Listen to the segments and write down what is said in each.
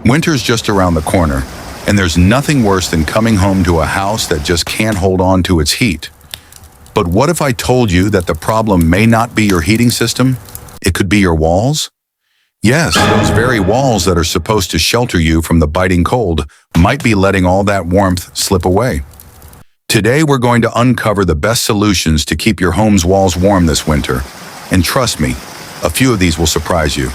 Winter's just around the corner, and there's nothing worse than coming home to a house that just can't hold on to its heat. But what if I told you that the problem may not be your heating system? It could be your walls? Yes, those very walls that are supposed to shelter you from the biting cold might be letting all that warmth slip away. Today, we're going to uncover the best solutions to keep your home's walls warm this winter. And trust me, a few of these will surprise you.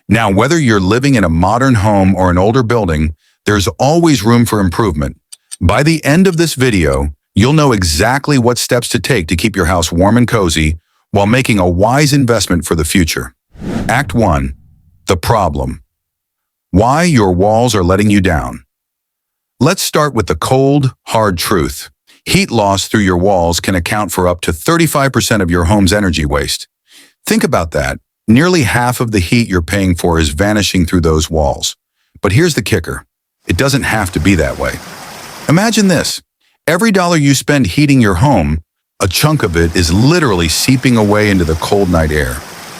Now, whether you're living in a modern home or an older building, there's always room for improvement. By the end of this video, you'll know exactly what steps to take to keep your house warm and cozy while making a wise investment for the future. Act 1. The problem. Why your walls are letting you down. Let's start with the cold, hard truth. Heat loss through your walls can account for up to 35% of your home's energy waste. Think about that. Nearly half of the heat you're paying for is vanishing through those walls. But here's the kicker. It doesn't have to be that way. Imagine this. Every dollar you spend heating your home, a chunk of it is literally seeping away into the cold night air.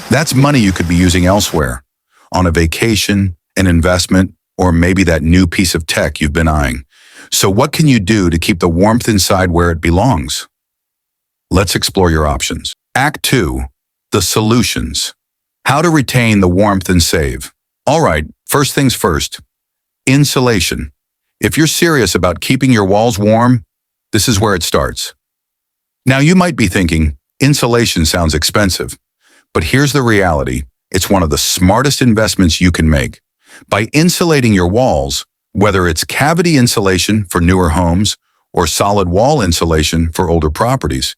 That's money you could be using elsewhere. On a vacation, an investment, or maybe that new piece of tech you've been eyeing. So what can you do to keep the warmth inside where it belongs? Let's explore your options. Act 2. The solutions. How to retain the warmth and save. All right, first things first. Insulation. If you're serious about keeping your walls warm, this is where it starts. Now you might be thinking, insulation sounds expensive. But here's the reality. It's one of the smartest investments you can make. By insulating your walls, whether it's cavity insulation for newer homes or solid wall insulation for older properties,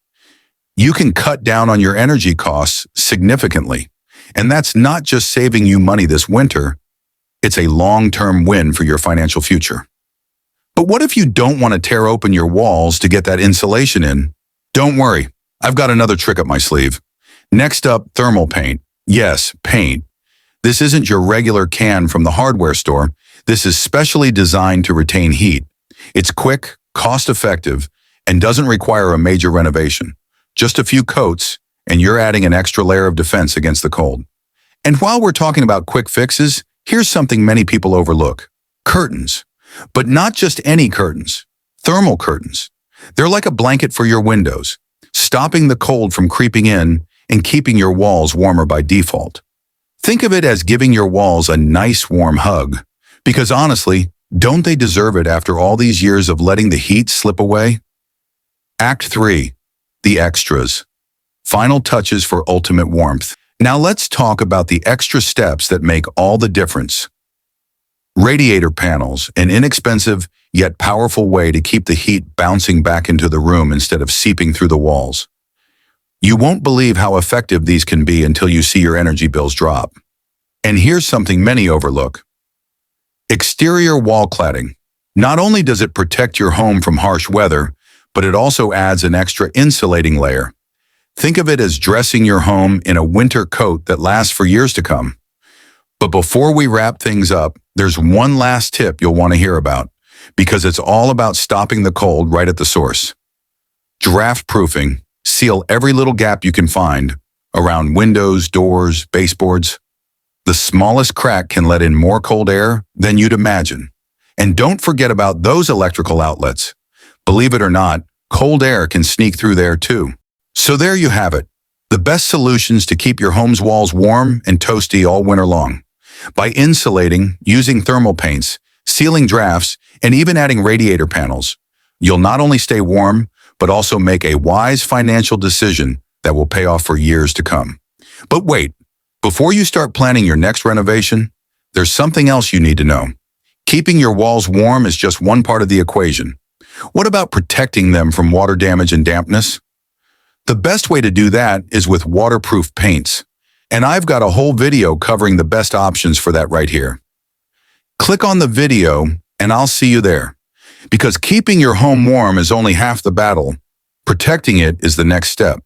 you can cut down on your energy costs significantly. And that's not just saving you money this winter, it's a long-term win for your financial future. But what if you don't want to tear open your walls to get that insulation in? Don't worry, I've got another trick up my sleeve. Next up, thermal paint. Yes, paint. This isn't your regular can from the hardware store. This is specially designed to retain heat. It's quick, cost-effective, and doesn't require a major renovation. Just a few coats, and you're adding an extra layer of defense against the cold. And while we're talking about quick fixes, here's something many people overlook. Curtains. But not just any curtains. Thermal curtains. They're like a blanket for your windows, stopping the cold from creeping in and keeping your walls warmer by default. Think of it as giving your walls a nice warm hug. Because honestly, don't they deserve it after all these years of letting the heat slip away? Act 3. The extras. Final touches for ultimate warmth. Now let's talk about the extra steps that make all the difference. Radiator panels, an inexpensive yet powerful way to keep the heat bouncing back into the room instead of seeping through the walls. You won't believe how effective these can be until you see your energy bills drop. And here's something many overlook. Exterior wall cladding. Not only does it protect your home from harsh weather, but it also adds an extra insulating layer. Think of it as dressing your home in a winter coat that lasts for years to come. But before we wrap things up, there's one last tip you'll want to hear about, because it's all about stopping the cold right at the source. Draft proofing. Seal every little gap you can find around windows, doors, baseboards. The smallest crack can let in more cold air than you'd imagine. And don't forget about those electrical outlets. Believe it or not, cold air can sneak through there too. So there you have it. The best solutions to keep your home's walls warm and toasty all winter long. By insulating, using thermal paints, sealing drafts, and even adding radiator panels, you'll not only stay warm, but also make a wise financial decision that will pay off for years to come. But wait, before you start planning your next renovation, there's something else you need to know. Keeping your walls warm is just one part of the equation. What about protecting them from water damage and dampness? The best way to do that is with waterproof paints. And I've got a whole video covering the best options for that right here. Click on the video and I'll see you there. Because keeping your home warm is only half the battle. Protecting it is the next step.